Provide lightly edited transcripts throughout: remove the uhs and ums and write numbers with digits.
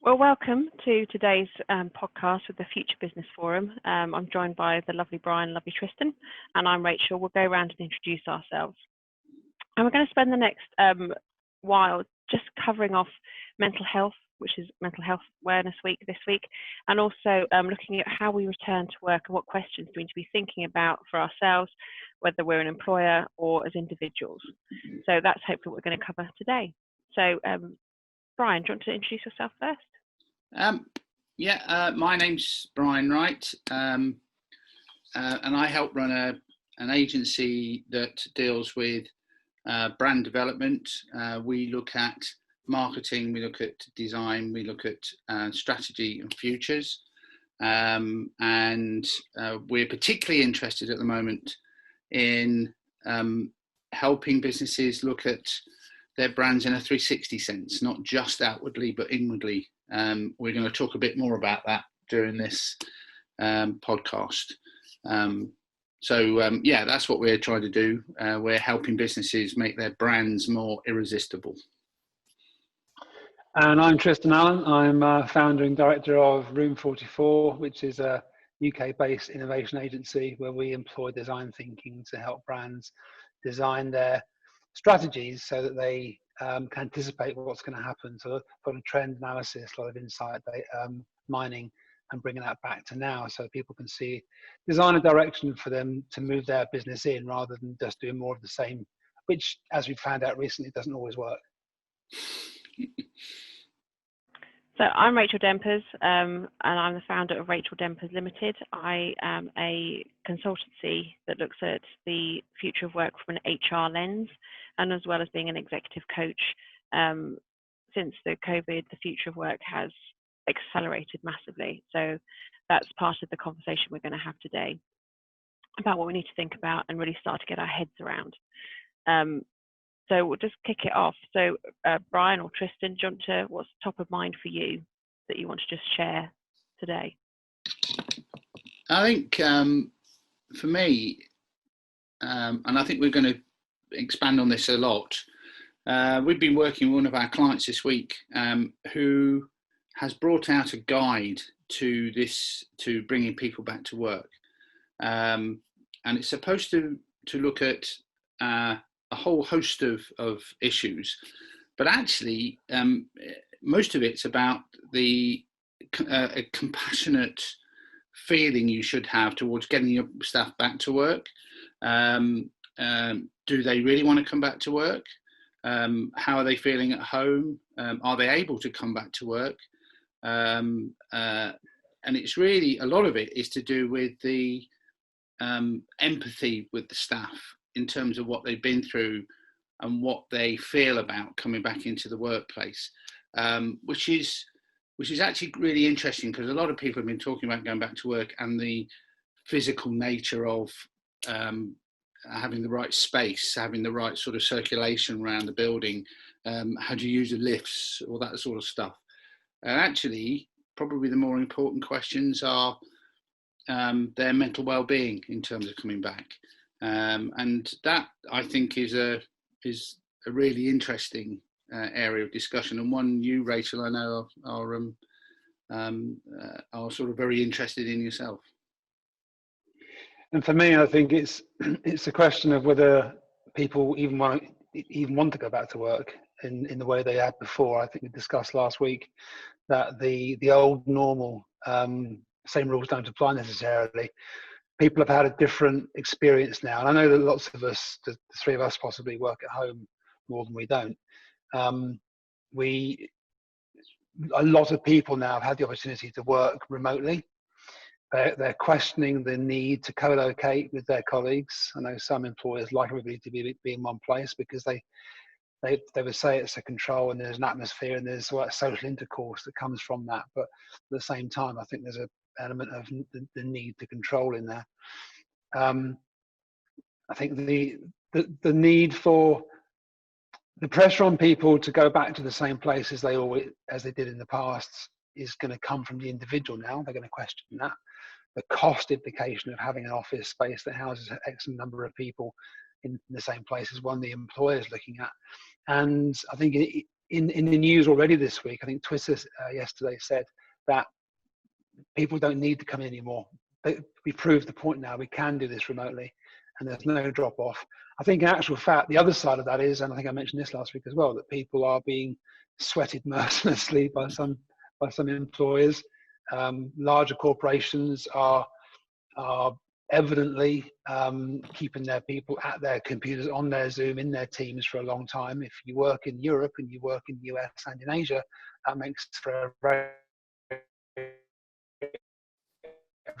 Well, welcome to today's podcast with the Future Business Forum. I'm joined by the lovely Brian, lovely Tristan, and I'm Rachel. We'll go around and introduce ourselves. And we're going to spend the next while just covering off mental health, which is Mental Health Awareness Week this week, and also looking at how we return to work and what questions we need to be thinking about for ourselves, whether we're an employer or as individuals. So that's hopefully what we're going to cover today. So Brian, do you want to introduce yourself first? My name's Brian Wright, and I help run an agency that deals with brand development. We look at marketing, we look at design, we look at strategy and futures, and we're particularly interested at the moment in helping businesses look at their brands in a 360 sense, not just outwardly but inwardly. We're going to talk a bit more about that during this podcast. That's what we're trying to do. We're helping businesses make their brands more irresistible. And I'm Tristan Allen. I'm founder and director of Room 44, which is a UK-based innovation agency where we employ design thinking to help brands design their strategies so that they can anticipate what's going to happen. So a lot of trend analysis, a lot of insight mining, and bringing that back to now so people can see, design a direction for them to move their business in rather than just doing more of the same, which, as we found out recently, doesn't always work. So I'm Rachel Dempers, and I'm the founder of Rachel Dempers Limited. I am a consultancy that looks at the future of work from an HR lens, and as well as being an executive coach. Since the COVID, the future of work has accelerated massively. So that's part of the conversation we're going to have today about what we need to think about and really start to get our heads around. So we'll just kick it off. So Brian or Tristan, what's top of mind for you that you want to just share today? I think for me, and I think we're going to expand on this a lot, we've been working with one of our clients this week who has brought out a guide to bringing people back to work. And it's supposed to look at a whole host of issues, but actually most of it's about a compassionate feeling you should have towards getting your staff back to work. Do they really want to come back to work? How are they feeling at home? Are they able to come back to work? And it's really, a lot of it is to do with the empathy with the staff in terms of what they've been through and what they feel about coming back into the workplace, which is actually really interesting, because a lot of people have been talking about going back to work and the physical nature of having the right space, having the right sort of circulation around the building, how do you use the lifts, all that sort of stuff. And actually, probably the more important questions are their mental well-being in terms of coming back. And that, I think, is a really interesting area of discussion, and one you, Rachel, I know are sort of very interested in yourself. And for me, I think it's a question of whether people even want to go back to work in the way they had before. I think we discussed last week that the old normal, same rules don't apply necessarily. People have had a different experience now, and I know that lots of us, the three of us possibly, work at home more than we don't. A lot of people now have had the opportunity to work remotely. They're questioning the need to co-locate with their colleagues. I know some employers like everybody to be in one place because they would say it's a control and there's an atmosphere and there's social intercourse that comes from that. But at the same time, I think there's an element of the need to control in there. I think the need for the pressure on people to go back to the same place as they did in the past is going to come from the individual now. They're going to question that. The cost implication of having an office space that houses X number of people in the same place is one the employer is looking at. And I think in the news already this week. I think Twitter yesterday said that people don't need to come in anymore. We proved the point now. We can do this remotely, and there's no drop off. I think in actual fact, the other side of that is, and I think I mentioned this last week as well, that people are being sweated mercilessly by some employers. Larger corporations are evidently keeping their people at their computers, on their Zoom, in their Teams for a long time. If you work in Europe and you work in the US and in Asia, that makes for a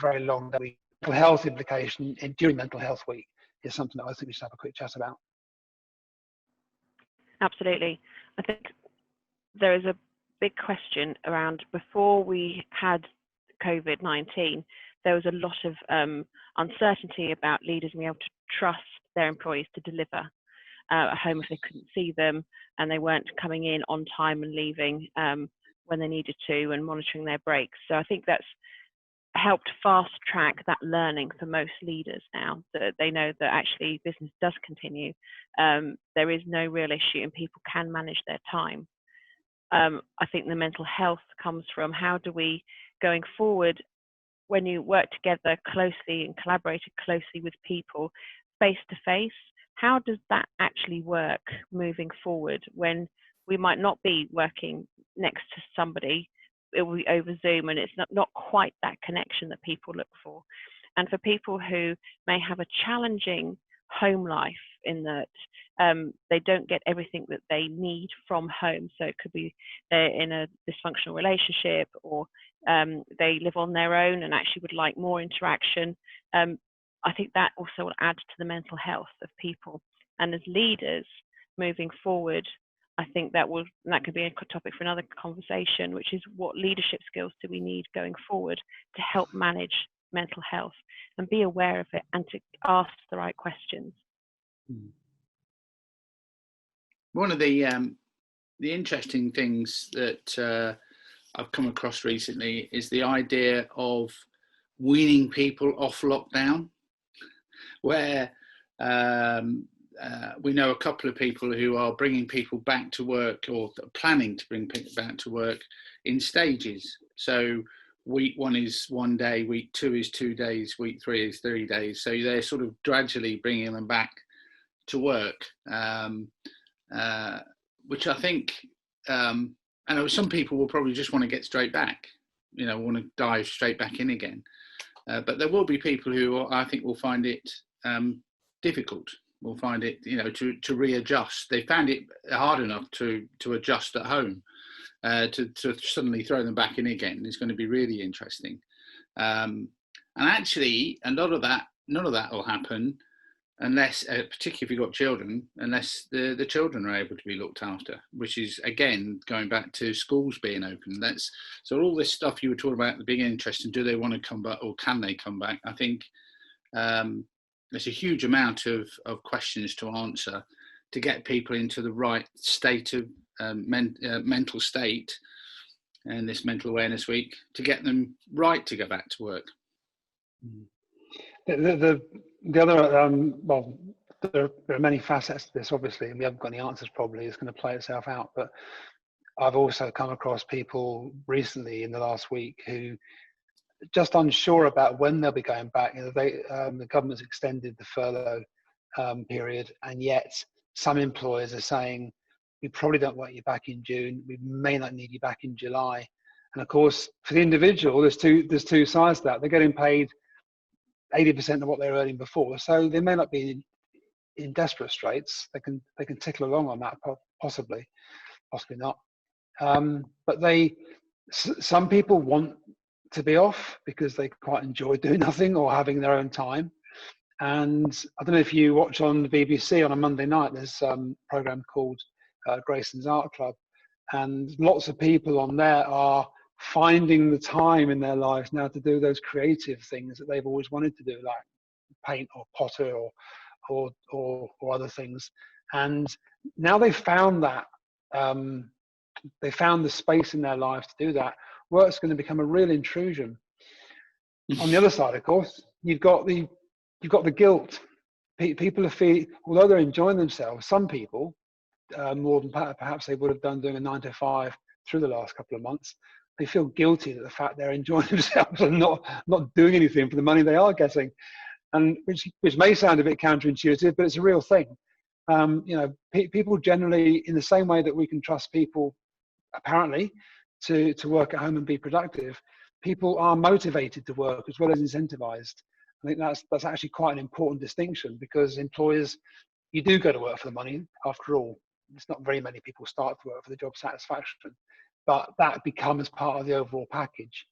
very long day. Mental health implication during Mental Health Week is something that I think we should have a quick chat about. Absolutely. I think there is a big question around, before we had COVID-19, there was a lot of uncertainty about leaders being able to trust their employees to deliver at home if they couldn't see them and they weren't coming in on time and leaving when they needed to, and monitoring their breaks. So I think that's helped fast track that learning for most leaders now, that they know that actually business does continue. There is no real issue and people can manage their time. I think the mental health comes from, how do we, going forward, when you work together closely and collaborated closely with people face to face, how does that actually work moving forward when we might not be working next to somebody? It will be over Zoom, and it's not quite that connection that people look for. And for people who may have a challenging home life, in that they don't get everything that they need from home. So it could be they're in a dysfunctional relationship, or they live on their own and actually would like more interaction. I think that also will add to the mental health of people. And as leaders moving forward, I think that could be a topic for another conversation, which is, what leadership skills do we need going forward to help manage mental health and be aware of it and to ask the right questions. One of the interesting things that I've come across recently is the idea of weaning people off lockdown, where we know a couple of people who are bringing people back to work, or planning to bring people back to work, in stages. So week 1 is 1 day, week 2 is 2 days, week 3 is 3 days. So they're sort of gradually bringing them back to work, which I think, I know some people will probably just want to get straight back, want to dive straight back in again. But there will be people who I think will find it difficult, will find it, to readjust. They found it hard enough to adjust at home. To suddenly throw them back in again is going to be really interesting. And actually, none of that will happen unless, particularly if you've got children, unless the children are able to be looked after, which is, again, going back to schools being open. So all this stuff you were talking about at the beginning, interesting, do they want to come back or can they come back? I think there's a huge amount of questions to answer to get people into the right state of mental state, and this mental awareness week, to get them right to go back to work. The other, well, there are many facets to this, obviously, and we haven't got any answers probably. It's going to play itself out. But I've also come across people recently in the last week who are just unsure about when they'll be going back. The government's extended the furlough period, and yet some employers are saying, we probably don't want you back in June. We may not need you back in July. And of course, for the individual, there's two sides to that. They're getting paid 80% of what they were earning before, so they may not be in desperate straits. They can tickle along on that, possibly not. But some people want to be off because they quite enjoy doing nothing or having their own time. And I don't know if you watch on the BBC on a Monday night. There's a program called Grayson's Art Club, and lots of people on there are finding the time in their lives now to do those creative things that they've always wanted to do, like paint or potter or other things. And now they've found that they found the space in their lives to do that. Work's going to become a real intrusion. On the other side, of course, you've got the guilt. People are feeling, although they're enjoying themselves, some people more than perhaps they would have done doing a 9 to 5 through the last couple of months. They feel guilty that the fact they're enjoying themselves and not doing anything for the money they are getting, and which may sound a bit counterintuitive, but it's a real thing. People generally, in the same way that we can trust people, apparently, to work at home and be productive, people are motivated to work as well as incentivized. I think that's actually quite an important distinction, because employers, you do go to work for the money after all. It's not very many people start to work for the job satisfaction, but that becomes part of the overall package.